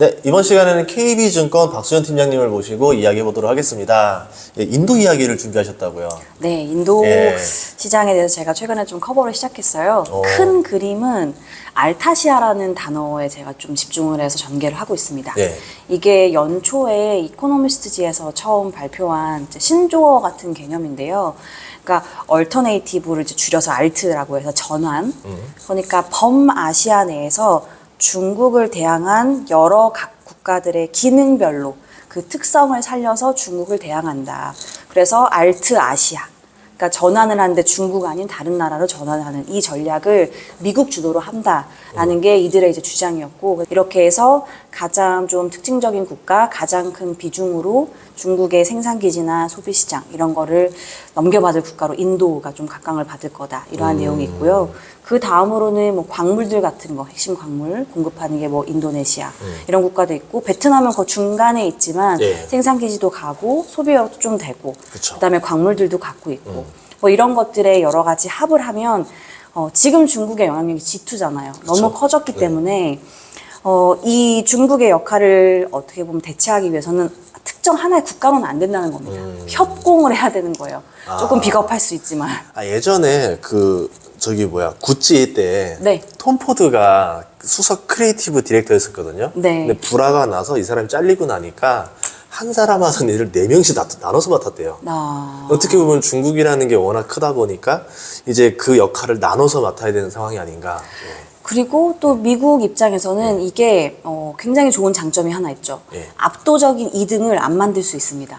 네, 이번 시간에는 KB증권 박수현 팀장님을 모시고 이야기해 보도록 하겠습니다. 예, 인도 이야기를 준비하셨다고요? 네, 인도 예. 시장에 대해서 제가 최근에 좀 커버를 시작했어요. 큰 그림은 알타시아라는 단어에 제가 좀 집중을 해서 전개를 하고 있습니다. 예. 이게 연초에 이코노미스트지에서 처음 발표한 이제 신조어 같은 개념인데요. 그러니까 얼터네이티브를 이제 줄여서 알트라고 해서 전환. 그러니까 범아시아 내에서 중국을 대항한 여러 각 국가들의 기능별로 그 특성을 살려서 중국을 대항한다. 그래서 알트 아시아. 그러니까 전환을 하는데 중국 아닌 다른 나라로 전환하는 이 전략을 미국 주도로 한다라는 게 이들의 이제 주장이었고, 이렇게 해서 가장 좀 특징적인 국가, 가장 큰 비중으로 중국의 생산기지나 소비시장 이런 거를 넘겨받을 국가로 인도가 좀 각광을 받을 거다, 이러한 내용이 있고요. 그 다음으로는 뭐 광물들 같은 거, 핵심 광물 공급하는 게 뭐 인도네시아 이런 국가도 있고, 베트남은 그 중간에 있지만 예. 생산기지도 가고 소비력도 좀 되고, 그쵸. 그다음에 광물들도 갖고 있고, 뭐 이런 것들의 여러 가지 합을 하면 지금 중국의 영향력이 G2잖아요. 너무 그쵸. 커졌기 네. 때문에 이 중국의 역할을 어떻게 보면 대체하기 위해서는 특정 하나의 국가로는 안 된다는 겁니다. 협공을 해야 되는 거예요. 조금 비겁할 수 있지만. 예전에 구찌 때 네. 톰 포드가 수석 크리에이티브 디렉터였었거든요. 네. 근데 불화가 나서 이 사람이 잘리고 나니까 한 사람 하던 일을 4명씩 나눠서 맡았대요. 어떻게 보면 중국이라는 게 워낙 크다 보니까 이제 그 역할을 나눠서 맡아야 되는 상황이 아닌가. 그리고 또 미국 입장에서는 이게 굉장히 좋은 장점이 하나 있죠. 예. 압도적인 2등을 안 만들 수 있습니다.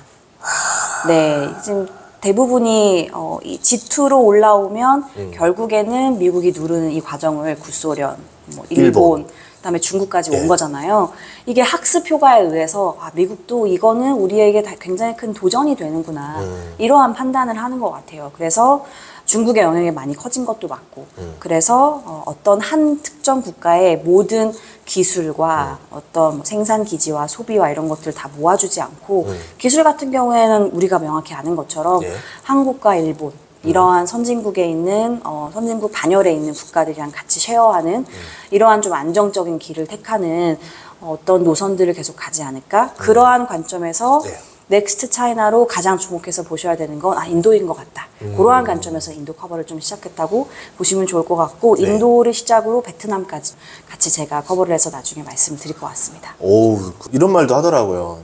네, 지금 대부분이 이 G2로 올라오면 결국에는 미국이 누르는 이 과정을 구소련, 뭐 일본, 그다음에 중국까지 온 거잖아요. 이게 학습 효과에 의해서 미국도 이거는 우리에게 굉장히 큰 도전이 되는구나, 이러한 판단을 하는 것 같아요. 그래서 중국의 영향이 많이 커진 것도 맞고, 그래서 어떤 한 특정 국가의 모든 기술과 어떤 뭐 생산 기지와 소비와 이런 것들을 다 모아주지 않고, 기술 같은 경우에는 우리가 명확히 아는 것처럼 예. 한국과 일본, 이러한 선진국에 있는 선진국 반열에 있는 국가들이랑 같이 쉐어하는 이러한 좀 안정적인 길을 택하는 어떤 노선들을 계속 가지 않을까? 그러한 관점에서 네. 넥스트 차이나로 가장 주목해서 보셔야 되는 건 인도인 것 같다. 그러한 관점에서 인도 커버를 좀 시작했다고 보시면 좋을 것 같고, 네. 인도를 시작으로 베트남까지 같이 제가 커버를 해서 나중에 말씀드릴 것 같습니다. 오, 이런 말도 하더라고요.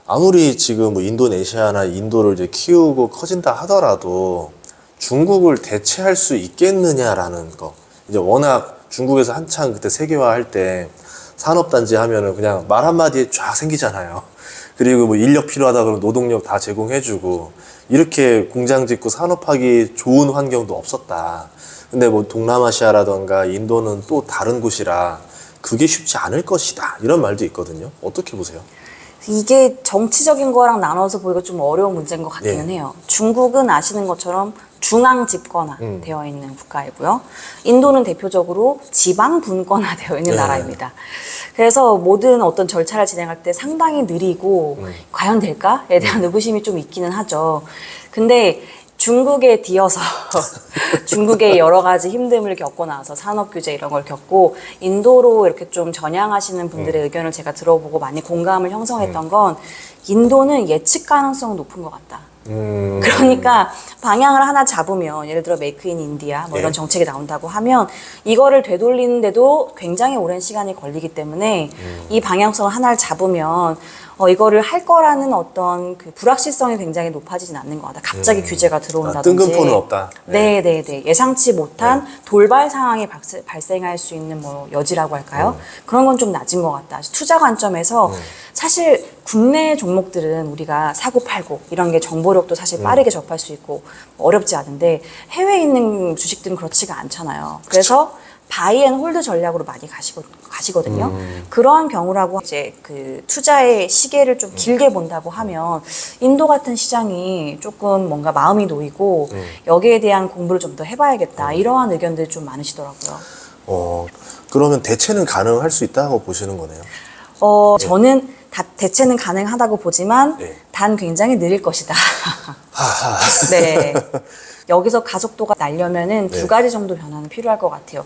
아무리 지금 뭐 인도네시아나 인도를 이제 키우고 커진다 하더라도 중국을 대체할 수 있겠느냐라는 거. 이제 워낙 중국에서 한창 그때 세계화할 때 산업단지 하면은 그냥 말 한마디에 쫙 생기잖아요. 그리고 뭐 인력 필요하다 그러면 노동력 다 제공해주고, 이렇게 공장 짓고 산업하기 좋은 환경도 없었다. 근데 뭐 동남아시아라던가 인도는 또 다른 곳이라 그게 쉽지 않을 것이다, 이런 말도 있거든요. 어떻게 보세요? 이게 정치적인 거랑 나눠서 보기가 좀 어려운 문제인 것 같기는 네. 해요. 중국은 아시는 것처럼 중앙 집권화 되어 있는 국가이고요. 인도는 대표적으로 지방 분권화 되어 있는 네. 나라입니다. 그래서 모든 어떤 절차를 진행할 때 상당히 느리고 과연 될까에 대한 의구심이 좀 있기는 하죠. 근데 중국에 뒤어서 중국의 여러 가지 힘듦을 겪고 나서 산업 규제 이런 걸 겪고 인도로 이렇게 좀 전향하시는 분들의 의견을 제가 들어보고 많이 공감을 형성했던 건, 인도는 예측 가능성 높은 것 같다. 그러니까 방향을 하나 잡으면, 예를 들어 메이크 인 인디아 뭐 이런 예. 정책이 나온다고 하면 이거를 되돌리는데도 굉장히 오랜 시간이 걸리기 때문에 이 방향성을 하나를 잡으면 이거를 할 거라는 어떤 그 불확실성이 굉장히 높아지진 않는 것 같다. 갑자기 규제가 들어온다든지. 뜬금포는 없다. 네. 예상치 못한 돌발 상황이 발생할 수 있는 뭐 여지라고 할까요? 그런 건 좀 낮은 것 같다. 투자 관점에서 사실 국내 종목들은 우리가 사고 팔고 이런 게 정보력도 사실 빠르게 접할 수 있고 어렵지 않은데, 해외에 있는 주식들은 그렇지가 않잖아요. 그래서 바이 앤 홀드 전략으로 많이 가시거든요. 그러한 경우라고 이제 그 투자의 시계를 좀 길게 본다고 하면 인도 같은 시장이 조금 뭔가 마음이 놓이고 여기에 대한 공부를 좀 더 해봐야겠다, 이러한 의견들이 좀 많으시더라고요. 그러면 대체는 가능할 수 있다고 보시는 거네요. 저는 대체는 가능하다고 보지만 네. 단 굉장히 느릴 것이다. 네. 여기서 가속도가 날려면은 네. 두 가지 정도 변화는 필요할 것 같아요.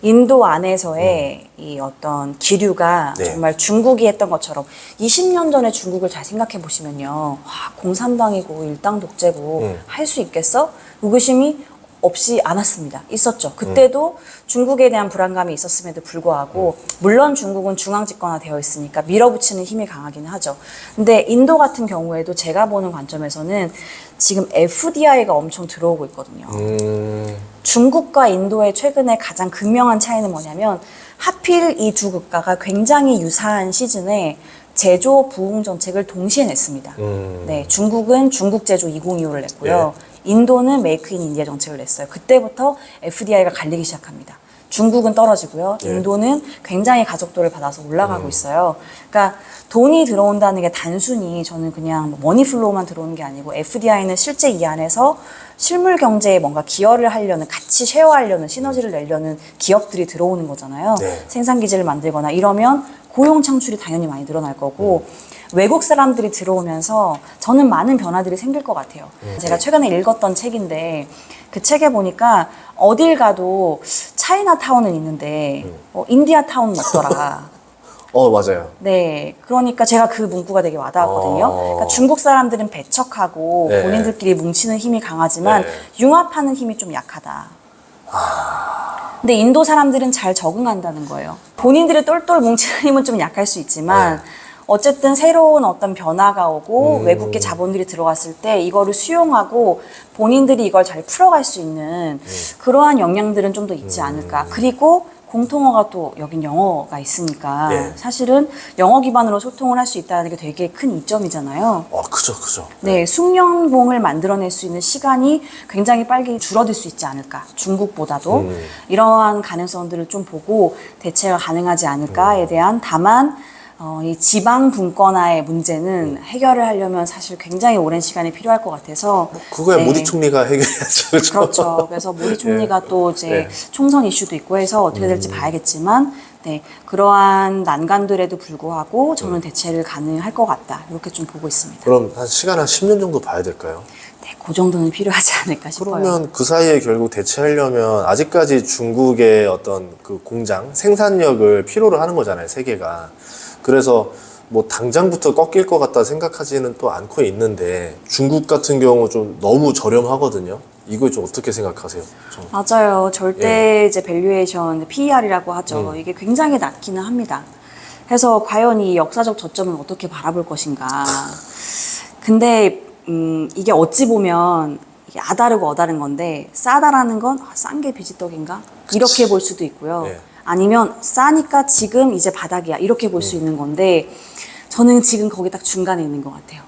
인도 안에서의 이 어떤 기류가 네. 정말 중국이 했던 것처럼 20년 전에 중국을 잘 생각해 보시면요. 와, 공산당이고 일당 독재고 할 수 있겠어? 의구심이 없이 않았습니다. 있었죠. 그때도 중국에 대한 불안감이 있었음에도 불구하고 물론 중국은 중앙 집권화 되어 있으니까 밀어붙이는 힘이 강하긴 하죠. 근데 인도 같은 경우에도 제가 보는 관점에서는 지금 FDI가 엄청 들어오고 있거든요. 중국과 인도의 최근에 가장 극명한 차이는 뭐냐면 하필 이 두 국가가 굉장히 유사한 시즌에 제조 부흥 정책을 동시에 냈습니다. 네, 중국은 중국 제조 2025를 냈고요. 인도는 메이크 인 인디아 정책을 냈어요. 그때부터 FDI가 갈리기 시작합니다. 중국은 떨어지고요. 인도는 굉장히 가속도를 받아서 올라가고 있어요. 그러니까 돈이 들어온다는 게 단순히 저는 그냥 머니플로우만 들어오는 게 아니고 FDI는 실제 이 안에서 실물 경제에 뭔가 기여를 하려는, 같이 쉐어하려는, 시너지를 내려는 기업들이 들어오는 거잖아요. 네. 생산 기지를 만들거나 이러면 고용 창출이 당연히 많이 늘어날 거고 외국 사람들이 들어오면서 저는 많은 변화들이 생길 것 같아요. 제가 최근에 읽었던 책인데 그 책에 보니까 어딜 가도 차이나타운은 있는데 인디아타운은 없더라. 맞아요. 네, 그러니까 제가 그 문구가 되게 와닿았거든요. 그러니까 중국 사람들은 배척하고 네. 본인들끼리 뭉치는 힘이 강하지만 네. 융합하는 힘이 좀 약하다. 근데 인도 사람들은 잘 적응한다는 거예요. 본인들이 똘똘 뭉치는 힘은 좀 약할 수 있지만 어쨌든 새로운 어떤 변화가 오고 외국계 자본들이 들어왔을 때 이거를 수용하고 본인들이 이걸 잘 풀어갈 수 있는 그러한 역량들은 좀 더 있지 않을까. 그리고 공통어가 또 여긴 영어가 있으니까 네. 사실은 영어 기반으로 소통을 할 수 있다는 게 되게 큰 이점이잖아요. 그죠. 네, 숙련공을 만들어낼 수 있는 시간이 굉장히 빨리 줄어들 수 있지 않을까. 중국보다도 이러한 가능성들을 좀 보고 대체가 가능하지 않을까에 대한 다만 이 지방 분권화의 문제는 해결을 하려면 사실 굉장히 오랜 시간이 필요할 것 같아서 그거야 네. 모디 총리가 해결해야죠. 그죠? 그렇죠. 그래서 모디 총리가 또 이제 네. 총선 이슈도 있고 해서 어떻게 될지 봐야겠지만 네, 그러한 난관들에도 불구하고 저는 대체를 가능할 것 같다. 이렇게 좀 보고 있습니다. 그럼 한 시간 한 10년 정도 봐야 될까요? 네, 그 정도는 필요하지 않을까 싶어요. 그러면 그 사이에 결국 대체하려면 아직까지 중국의 어떤 그 공장 생산력을 필요로 하는 거잖아요, 세계가. 그래서 뭐 당장부터 꺾일 것 같다 생각하지는 또 않고 있는데 중국 같은 경우 좀 너무 저렴하거든요. 이거 좀 어떻게 생각하세요? 맞아요. 절대 이제 밸류에이션 PER이라고 하죠. 이게 굉장히 낮기는 합니다. 그래서 과연 이 역사적 저점을 어떻게 바라볼 것인가. 근데 이게 어찌 보면 이게 아다르고 어다른 건데 싸다라는 건 싼 게 비지떡인가? 이렇게 볼 수도 있고요. 네. 아니면 싸니까 지금 이제 바닥이야. 이렇게 볼 수 있는 건데 저는 지금 거기 딱 중간에 있는 것 같아요.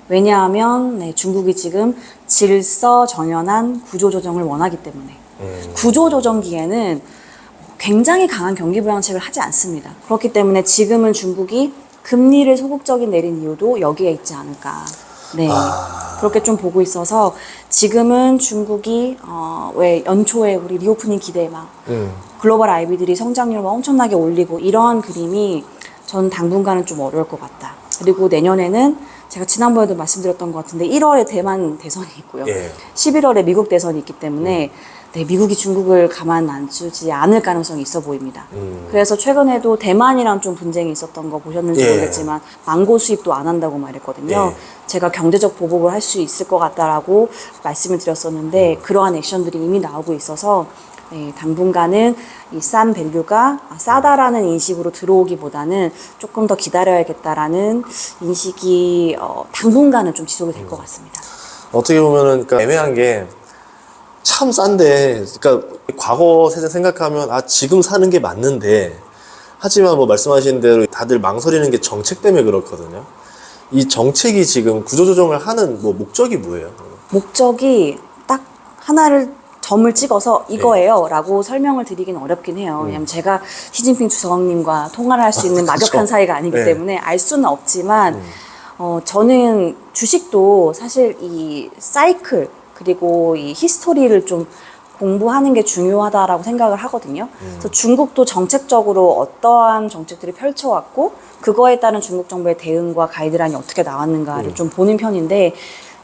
왜냐하면 네, 중국이 지금 질서정연한 구조조정을 원하기 때문에 구조조정기에는 굉장히 강한 경기부양책을 하지 않습니다. 그렇기 때문에 지금은 중국이 금리를 소극적인 내린 이유도 여기에 있지 않을까. 네, 그렇게 좀 보고 있어서 지금은 중국이 왜 연초에 우리 리오프닝 기대에 막 글로벌 IB들이 성장률을 엄청나게 올리고 이러한 그림이 전 당분간은 좀 어려울 것 같다. 그리고 내년에는 제가 지난번에도 말씀드렸던 것 같은데 1월에 대만 대선이 있고요. 11월에 미국 대선이 있기 때문에 네, 미국이 중국을 가만 안 두지 않을 가능성이 있어 보입니다. 그래서 최근에도 대만이랑 좀 분쟁이 있었던 거 보셨는지 모르겠지만 망고 수입도 안 한다고 말했거든요. 제가 경제적 보복을 할 수 있을 것 같다라고 말씀을 드렸었는데 그러한 액션들이 이미 나오고 있어서 네, 당분간은 이 싼 밸류가 싸다라는 인식으로 들어오기보다는 조금 더 기다려야겠다라는 인식이 당분간은 좀 지속이 될 것 같습니다. 어떻게 보면은 그러니까 애매한 게 참 싼데, 그러니까 과거 세상 생각하면 지금 사는 게 맞는데, 하지만 뭐 말씀하신 대로 다들 망설이는 게 정책 때문에 그렇거든요. 이 정책이 지금 구조조정을 하는 뭐 목적이 뭐예요? 목적이 딱 하나를 점을 찍어서 이거예요 라고 설명을 드리긴 어렵긴 해요. 왜냐면 제가 시진핑 주석님과 통화를 할 수 있는 막역한 그렇죠. 사이가 아니기 때문에 알 수는 없지만 저는 주식도 사실 이 사이클 그리고 이 히스토리를 좀 공부하는 게 중요하다라고 생각을 하거든요. 그래서 중국도 정책적으로 어떠한 정책들을 펼쳐왔고 그거에 따른 중국 정부의 대응과 가이드라인이 어떻게 나왔는가를 좀 보는 편인데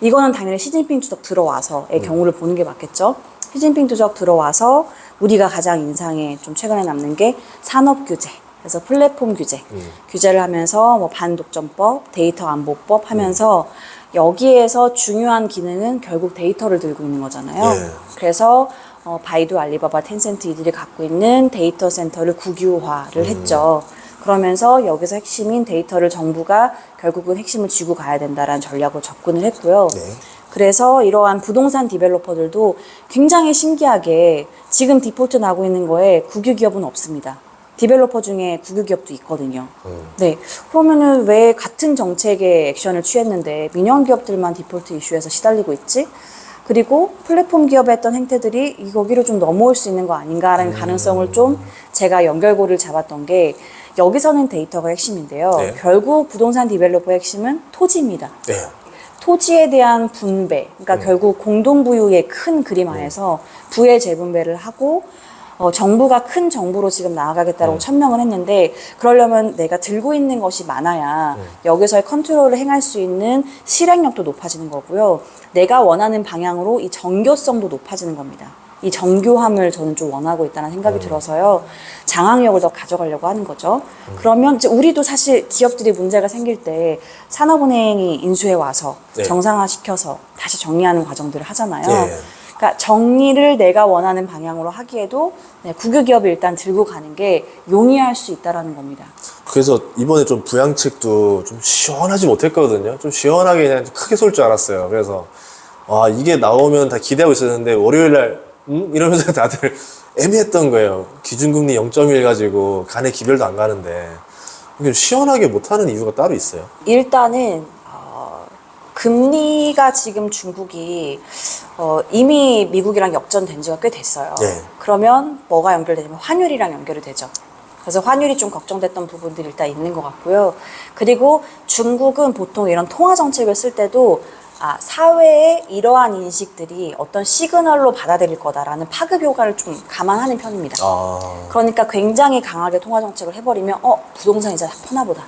이거는 당연히 시진핑 주석 들어와서의 경우를 보는 게 맞겠죠. 시진핑 주석 들어와서 우리가 가장 인상에 좀 최근에 남는 게 산업 규제, 그래서 플랫폼 규제, 규제를 하면서 뭐 반독점법, 데이터 안보법 하면서 여기에서 중요한 기능은 결국 데이터를 들고 있는 거잖아요. 예. 그래서 바이두, 알리바바, 텐센트 이들이 갖고 있는 데이터 센터를 국유화를 했죠. 그러면서 여기서 핵심인 데이터를 정부가 결국은 핵심을 쥐고 가야 된다라는 전략으로 접근을 했고요. 네. 그래서 이러한 부동산 디벨로퍼들도 굉장히 신기하게 지금 디폴트 나고 있는 거에 국유 기업은 없습니다. 디벨로퍼 중에 국유 기업도 있거든요. 네. 그러면은 왜 같은 정책의 액션을 취했는데 민영 기업들만 디폴트 이슈에서 시달리고 있지? 그리고 플랫폼 기업의 했던 행태들이 거기로 좀 넘어올 수 있는 거 아닌가라는 가능성을 좀 제가 연결고리를 잡았던 게 여기서는 데이터가 핵심인데요. 네. 결국 부동산 디벨로퍼의 핵심은 토지입니다. 네. 토지에 대한 분배, 그러니까 결국 공동부유의 큰 그림 안에서 부의 재분배를 하고 정부가 큰 정부로 지금 나아가겠다고 천명을 했는데 그러려면 내가 들고 있는 것이 많아야 여기서의 컨트롤을 행할 수 있는 실행력도 높아지는 거고요. 내가 원하는 방향으로 이 정교성도 높아지는 겁니다. 이 정교함을 저는 좀 원하고 있다는 생각이 들어서요. 장악력을 더 가져가려고 하는 거죠. 그러면 이제 우리도 사실 기업들이 문제가 생길 때 산업은행이 인수해 와서 네. 정상화시켜서 다시 정리하는 과정들을 하잖아요. 네. 그러니까 정리를 내가 원하는 방향으로 하기에도 국유기업을 일단 들고 가는 게 용이할 수 있다라는 겁니다. 그래서 이번에 좀 부양책도 좀 시원하지 못했거든요. 좀 시원하게 그냥 크게 쏠 줄 알았어요. 그래서 와 이게 나오면 다 기대하고 있었는데 월요일 날 이러면서 다들 애매했던 거예요. 기준금리 0.1 가지고 간에 기별도 안 가는데 이게 시원하게 못하는 이유가 따로 있어요. 일단은 금리가 지금 중국이 이미 미국이랑 역전된 지가 꽤 됐어요. 네. 그러면 뭐가 연결되냐면 환율이랑 연결이 되죠. 그래서 환율이 좀 걱정됐던 부분들이 일단 있는 것 같고요. 그리고 중국은 보통 이런 통화 정책을 쓸 때도 사회의 이러한 인식들이 어떤 시그널로 받아들일 거다라는 파급 효과를 좀 감안하는 편입니다. 그러니까 굉장히 강하게 통화 정책을 해버리면 부동산 이제 퍼나 보다.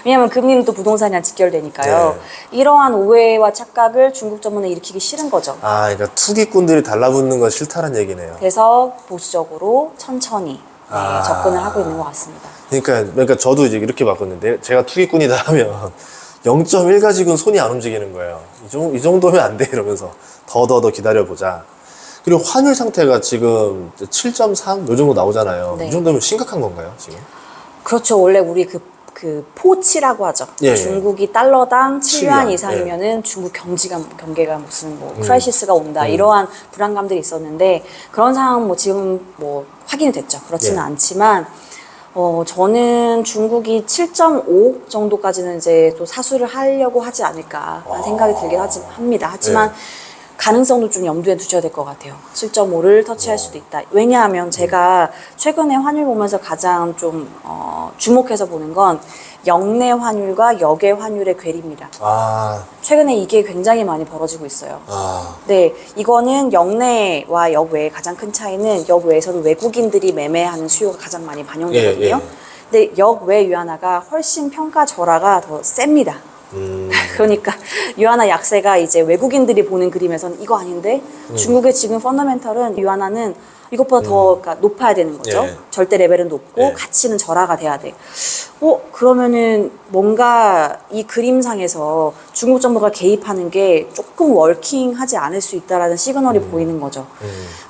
왜냐하면 금리는 또 부동산이랑 직결되니까요. 네. 이러한 오해와 착각을 중국 정부는 일으키기 싫은 거죠. 그러니까 투기꾼들이 달라붙는 건 싫다는 얘기네요. 그래서 보수적으로 천천히 접근을 하고 있는 것 같습니다. 그러니까 저도 이제 이렇게 봤거든요. 제가 투기꾼이다 하면 0.1 가지고는 손이 안 움직이는 거예요. 이 정도면 안 돼 이러면서 더 기다려보자. 그리고 환율 상태가 지금 7.3 요 정도 나오잖아요. 네. 이 정도면 심각한 건가요 지금? 그렇죠. 원래 우리 그 포치라고 하죠. 예, 중국이 달러당 7yuan 7yuan, 이상이면은 중국 경계가 무슨 크라이시스가 온다 이러한 불안감들이 있었는데 그런 상황 지금 확인이 됐죠. 그렇지는 예. 않지만 저는 중국이 7.5 정도까지는 이제 또 사수를 하려고 하지 않을까 생각이 들긴 합니다. 하지만 예. 가능성도 좀 염두에 두셔야 될 것 같아요. 7.5를 터치할 수도 있다. 왜냐하면 제가 최근에 환율 보면서 가장 좀 주목해서 보는 건 역내 환율과 역외 환율의 괴리입니다. 최근에 이게 굉장히 많이 벌어지고 있어요. 네, 이거는 역내와 역외의 가장 큰 차이는 역외에서는 외국인들이 매매하는 수요가 가장 많이 반영되거든요. 근데 역외 유안화가 훨씬 평가 절하가 더 셉니다. 그러니까 유안화 약세가 이제 외국인들이 보는 그림에서는 이거 아닌데 중국의 지금 펀더멘털은 유안화는 이것보다 더 그러니까 높아야 되는 거죠. 예. 절대 레벨은 높고 예. 가치는 절하가 돼야 돼. 그러면은 뭔가 이 그림상에서 중국 정부가 개입하는 게 조금 워킹하지 않을 수 있다라는 시그널이 보이는 거죠.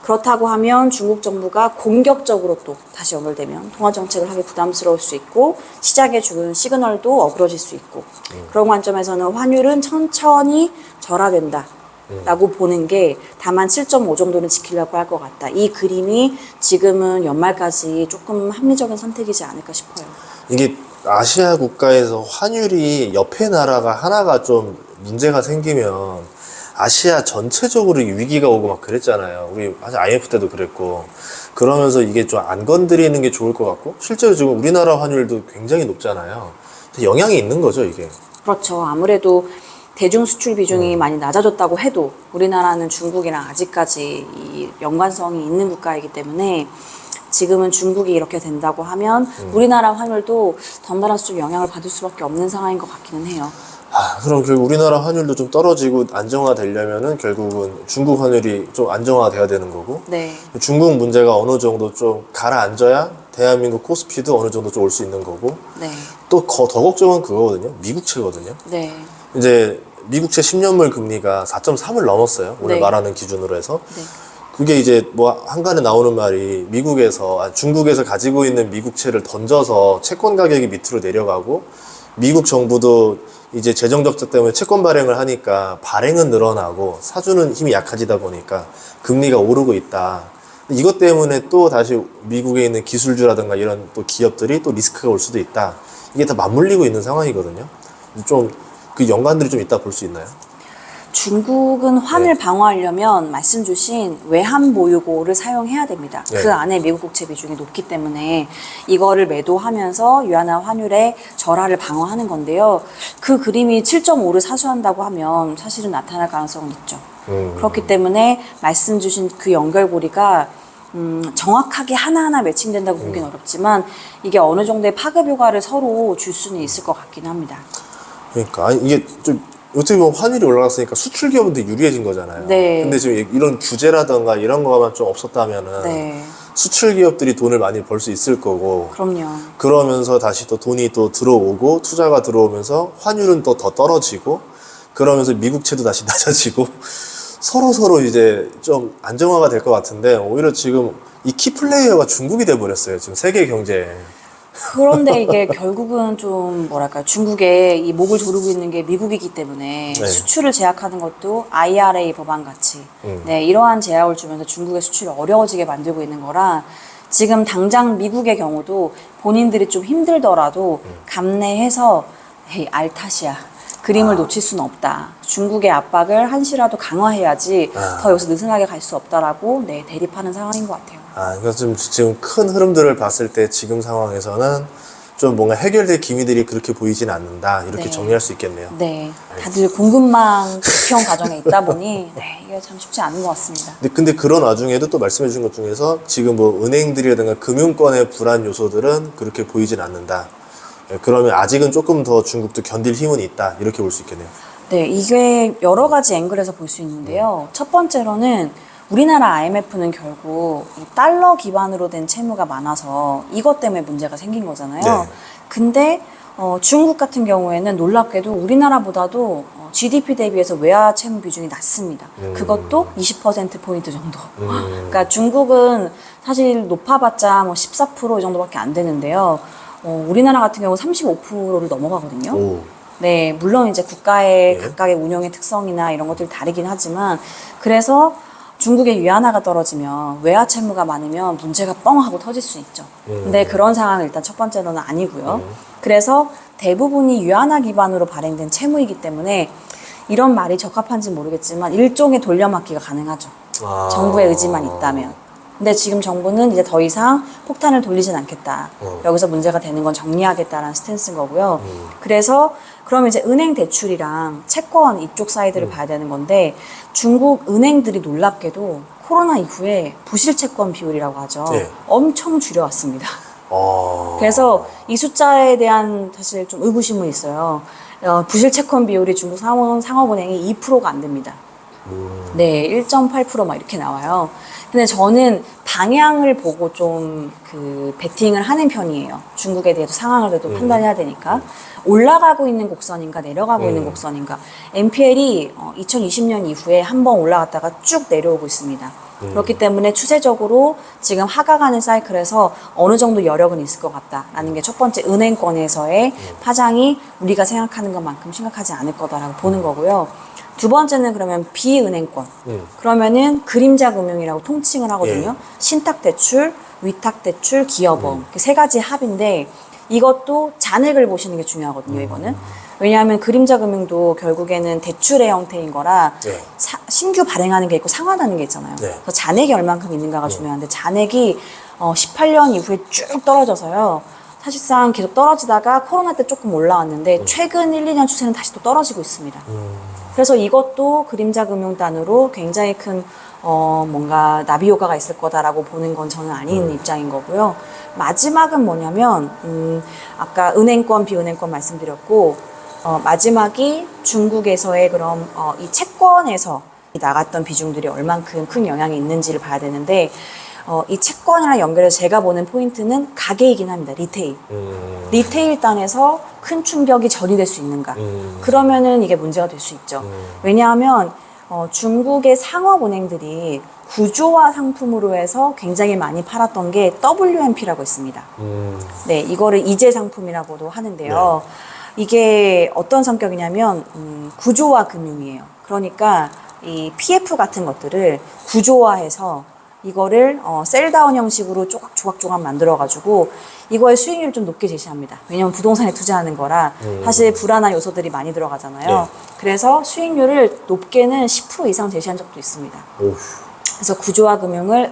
그렇다고 하면 중국 정부가 공격적으로 또 다시 연결되면 통화 정책을 하기 부담스러울 수 있고 시장에 주는 시그널도 어그러질 수 있고 그런 관점에서는 환율은 천천히 절하된다. 라고 보는 게 다만 7.5 정도는 지키려고 할 것 같다. 이 그림이 지금은 연말까지 조금 합리적인 선택이지 않을까 싶어요. 이게 아시아 국가에서 환율이 옆에 나라가 하나가 좀 문제가 생기면 아시아 전체적으로 위기가 오고 막 그랬잖아요. 우리 사실 IMF 때도 그랬고 그러면서 이게 좀 안 건드리는 게 좋을 것 같고 실제로 지금 우리나라 환율도 굉장히 높잖아요. 영향이 있는 거죠 이게. 그렇죠. 아무래도 대중 수출 비중이 많이 낮아졌다고 해도 우리나라는 중국이랑 아직까지 이 연관성이 있는 국가이기 때문에 지금은 중국이 이렇게 된다고 하면 우리나라 환율도 덩달아서 좀 영향을 받을 수밖에 없는 상황인 것 같기는 해요. 그럼 결국 우리나라 환율도 좀 떨어지고 안정화되려면은 결국은 중국 환율이 좀 안정화돼야 되는 거고, 네. 중국 문제가 어느 정도 좀 가라앉아야 대한민국 코스피도 어느 정도 좀 올 수 있는 거고, 네. 또 더 걱정은 그거거든요. 미국채거든요. 네. 이제 미국채 10년물 금리가 4.3을 넘었어요. 오늘 네. 말하는 기준으로 해서. 네. 그게 이제 뭐 한간에 나오는 말이 중국에서 가지고 있는 미국채를 던져서 채권 가격이 밑으로 내려가고, 미국 정부도 이제 재정 적자 때문에 채권 발행을 하니까 발행은 늘어나고 사주는 힘이 약해지다 보니까 금리가 오르고 있다. 이것 때문에 또 다시 미국에 있는 기술주라든가 이런 또 기업들이 또 리스크가 올 수도 있다. 이게 다 맞물리고 있는 상황이거든요. 좀 그 연관들이 좀 있다 볼 수 있나요? 중국은 환을 네. 방어하려면 말씀 주신 외환 보유고를 사용해야 됩니다. 네. 그 안에 미국 국채 비중이 높기 때문에 이거를 매도하면서 위안화 환율의 절하를 방어하는 건데요. 그 그림이 7.5를 사수한다고 하면 사실은 나타날 가능성은 있죠. 그렇기 때문에 말씀 주신 그 연결고리가 정확하게 하나하나 매칭된다고 보기는 어렵지만 이게 어느 정도의 파급 효과를 서로 줄 수는 있을 것 같긴 합니다. 그러니까 아니, 이게 좀 어떻게 보면 환율이 올라갔으니까 수출 기업한테 유리해진 거잖아요. 네. 근데 지금 이런 규제라든가 이런 거만 좀 없었다면은 네, 수출 기업들이 돈을 많이 벌 수 있을 거고, 그럼요. 그러면서 다시 또 돈이 또 들어오고 투자가 들어오면서 환율은 또 더 떨어지고, 그러면서 미국채도 다시 낮아지고 서로 이제 좀 안정화가 될 것 같은데, 오히려 지금 이 키플레이어가 중국이 돼 버렸어요. 지금 세계 경제에. 그런데 이게 결국은 좀 뭐랄까 중국의 이 목을 조르고 있는 게 미국이기 때문에 네. 수출을 제약하는 것도 IRA 법안 같이 음. 네, 이러한 제약을 주면서 중국의 수출이 어려워지게 만들고 있는 거라 지금 당장 미국의 경우도 본인들이 좀 힘들더라도 감내해서 헤이 알탓이야. 그림을 놓칠 수는 없다. 중국의 압박을 한시라도 강화해야지 더 여기서 느슨하게 갈 수 없다라고 네, 대립하는 상황인 것 같아요. 그러니까 지금 큰 흐름들을 봤을 때 지금 상황에서는 좀 뭔가 해결될 기미들이 그렇게 보이진 않는다. 이렇게 네. 정리할 수 있겠네요. 네, 다들 공급망 비평 과정에 있다 보니 네, 이게 참 쉽지 않은 것 같습니다. 근데 그런 와중에도 또 말씀해 주신 것 중에서 지금 뭐 은행들이라든가 금융권의 불안 요소들은 그렇게 보이진 않는다. 그러면 아직은 조금 더 중국도 견딜 힘은 있다. 이렇게 볼 수 있겠네요. 네, 이게 여러 가지 앵글에서 볼 수 있는데요. 첫 번째로는 우리나라 IMF는 결국 이 달러 기반으로 된 채무가 많아서 이것 때문에 문제가 생긴 거잖아요. 네. 근데 중국 같은 경우에는 놀랍게도 우리나라보다도 GDP 대비해서 외화 채무 비중이 낮습니다. 그것도 20%포인트 정도. 그러니까 중국은 사실 높아봤자 뭐 14%이 정도밖에 안 되는데요. 우리나라 같은 경우 35%를 넘어가거든요. 오. 네, 물론 이제 국가의 네. 각각의 운영의 특성이나 이런 것들이 다르긴 하지만 그래서 중국의 위안화가 떨어지면 외화 채무가 많으면 문제가 뻥 하고 터질 수 있죠. 근데 그런 상황은 일단 첫 번째로는 아니고요. 그래서 대부분이 위안화 기반으로 발행된 채무이기 때문에 이런 말이 적합한지 모르겠지만 일종의 돌려막기가 가능하죠. 정부의 의지만 있다면. 근데 지금 정부는 이제 더 이상 폭탄을 돌리진 않겠다. 여기서 문제가 되는 건 정리하겠다라는 스탠스인 거고요. 그래서 그럼 이제 은행 대출이랑 채권 이쪽 사이드를 봐야 되는 건데 중국 은행들이 놀랍게도 코로나 이후에 부실 채권 비율이라고 하죠. 네. 엄청 줄여왔습니다. 어. 그래서 이 숫자에 대한 사실 좀 의구심은 있어요. 부실 채권 비율이 중국 상업은행이 2%가 안 됩니다. 네, 1.8% 막 이렇게 나와요. 근데 저는 방향을 보고 좀 그 베팅을 하는 편이에요. 중국에 대해서 상황을 그래도 판단해야 되니까. 올라가고 있는 곡선인가 내려가고 있는 곡선인가. NPL이 2020년 이후에 한 번 올라갔다가 쭉 내려오고 있습니다. 그렇기 때문에 추세적으로 지금 하강하는 사이클에서 어느 정도 여력은 있을 것 같다라는 게 첫 번째 은행권에서의 파장이 우리가 생각하는 것만큼 심각하지 않을 거다라고 보는 거고요. 두 번째는 그러면 비은행권. 그러면은 그림자 금융이라고 통칭을 하거든요. 예. 신탁대출, 위탁대출, 기여보험. 이렇게 세 가지 합인데 이것도 잔액을 보시는 게 중요하거든요, 이거는. 왜냐하면 그림자 금융도 결국에는 대출의 형태인 거라 네. 신규 발행하는 게 있고 상환하는 게 있잖아요. 네. 그래서 잔액이 얼만큼 있는가가 중요한데 잔액이 18년 이후에 쭉 떨어져서요. 사실상 계속 떨어지다가 코로나 때 조금 올라왔는데 최근 1, 2년 추세는 다시 또 떨어지고 있습니다. 그래서 이것도 그림자 금융단으로 굉장히 큰 뭔가 나비 효과가 있을 거다라고 보는 건 저는 아닌 입장인 거고요. 마지막은 뭐냐면 아까 은행권, 비은행권 말씀드렸고 마지막이 중국에서의 그럼 이 채권에서 나갔던 비중들이 얼만큼 큰 영향이 있는지를 봐야 되는데 이 채권이랑 연결해서 제가 보는 포인트는 가게이긴 합니다. 리테일. 리테일 단에서 큰 충격이 전이될 수 있는가. 그러면은 이게 문제가 될 수 있죠. 왜냐하면 중국의 상업은행들이 구조화 상품으로 해서 굉장히 많이 팔았던 게 WMP라고 있습니다. 네, 이거를 이재 상품이라고도 하는데요. 네. 이게 어떤 성격이냐면 구조화 금융이에요. 그러니까 이 PF 같은 것들을 구조화해서 이거를 셀다운 형식으로 조각조각 만들어가지고 이거의 수익률을 좀 높게 제시합니다. 왜냐하면 부동산에 투자하는 거라 사실 불안한 요소들이 많이 들어가잖아요. 네. 그래서 수익률을 높게는 10% 이상 제시한 적도 있습니다. 오우. 그래서 구조화 금융을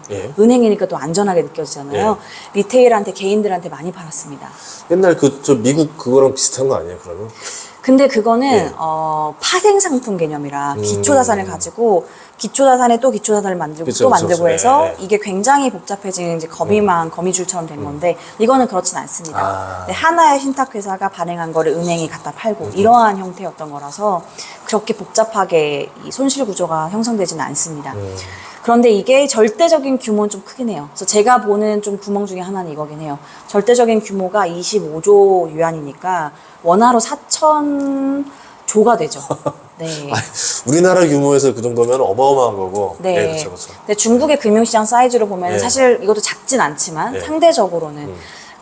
예. 은행이니까 또 안전하게 느껴지잖아요. 리테일한테 개인들한테 많이 팔았습니다. 옛날 저 미국 그거랑 비슷한 거 아니에요, 그러면? 근데 그거는 예. 파생 상품 개념이라 기초 자산을 가지고 기초 자산에 또 기초 자산을 만들고 그쵸, 또 그쵸, 만들고 그쵸. 해서 예, 예. 이게 굉장히 복잡해지는 이제 거미줄처럼 된 건데 이거는 그렇진 않습니다. 아. 네, 하나의 신탁 회사가 발행한 거를 은행이 갖다 팔고 이러한 형태였던 거라서 그렇게 복잡하게 이 손실 구조가 형성되지는 않습니다. 그런데 이게 절대적인 규모는 좀 크긴 해요. 그래서 제가 보는 좀 구멍 중에 하나는 이거긴 해요. 절대적인 규모가 25조 유안이니까 원화로 4,000조가 되죠. 네. 우리나라 규모에서 그 정도면 어마어마한 거고. 네. 예, 그렇죠, 그렇죠. 근데 중국의 금융시장 사이즈로 보면 네. 사실 이것도 작진 않지만 네. 상대적으로는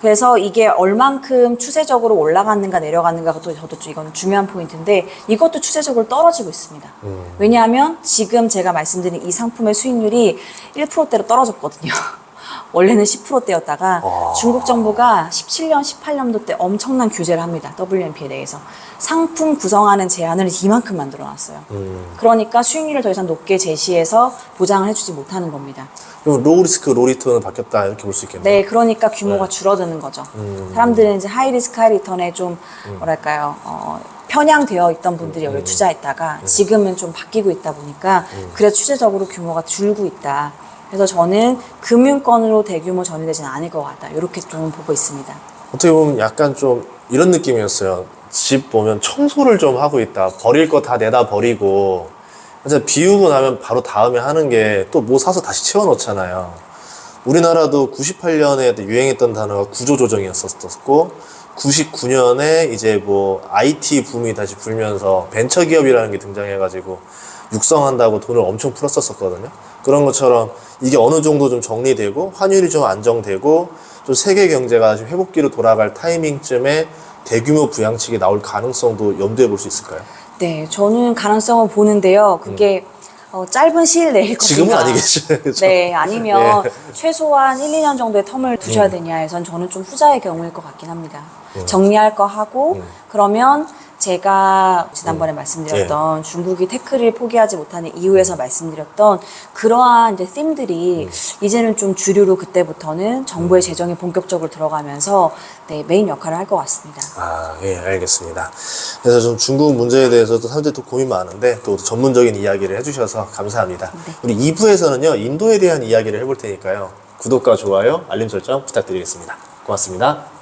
그래서 이게 얼만큼 추세적으로 올라갔는가 내려갔는가가 또 저도 좀 이건 중요한 포인트인데 이것도 추세적으로 떨어지고 있습니다. 왜냐하면 지금 제가 말씀드린 이 상품의 수익률이 1%대로 떨어졌거든요. 원래는 10%대였다가 중국 정부가 17년, 18년도 때 엄청난 규제를 합니다. WMP에 대해서. 상품 구성하는 제한을 이만큼 만들어놨어요. 그러니까 수익률을 더 이상 높게 제시해서 보장을 해주지 못하는 겁니다. 그럼 로우 리스크, 로우 리턴은 바뀌었다 이렇게 볼 수 있겠네요. 네, 그러니까 규모가 줄어드는 거죠. 사람들은 이제 하이 리스크, 하이 리턴에 좀 뭐랄까요, 편향되어 있던 분들이 여기 투자했다가 지금은 좀 바뀌고 있다 보니까 그래서 추세적으로 규모가 줄고 있다. 그래서 저는 금융권으로 대규모 전이되지는 않을 것 같다. 이렇게 좀 보고 있습니다. 어떻게 보면 약간 좀 이런 느낌이었어요. 집 보면 청소를 좀 하고 있다. 버릴 거 다 내다 버리고 이제 비우고 나면 바로 다음에 하는 게 또 뭐 사서 다시 채워넣잖아요. 우리나라도 98년에 유행했던 단어가 구조조정이었었고 99년에 이제 뭐 IT 붐이 다시 불면서 벤처기업이라는 게 등장해가지고 육성한다고 돈을 엄청 풀었었거든요. 그런 것처럼 이게 어느 정도 좀 정리되고 환율이 좀 안정되고 좀 세계 경제가 좀 회복기로 돌아갈 타이밍쯤에 대규모 부양책이 나올 가능성도 염두에 볼 수 있을까요? 네, 저는 가능성을 보는데요. 그게 짧은 시일 내일 것인가. 지금은 아니겠죠. 그렇죠? 네, 아니면 네. 최소한 1, 2년 정도의 텀을 두셔야 되냐에선 저는 좀 후자의 경우일 것 같긴 합니다. 정리할 거 하고 그러면 제가 지난번에 말씀드렸던 중국이 태클을 포기하지 못하는 이유에서 말씀드렸던 그러한 이제 팀들이 이제는 좀 주류로 그때부터는 정부의 재정이 본격적으로 들어가면서 네, 메인 역할을 할 것 같습니다. 아, 예, 알겠습니다. 그래서 좀 중국 문제에 대해서도 사람들이 또 고민 많은데 또 전문적인 이야기를 해주셔서 감사합니다. 네. 우리 2부에서는요, 인도에 대한 이야기를 해볼 테니까요. 구독과 좋아요, 알림 설정 부탁드리겠습니다. 고맙습니다.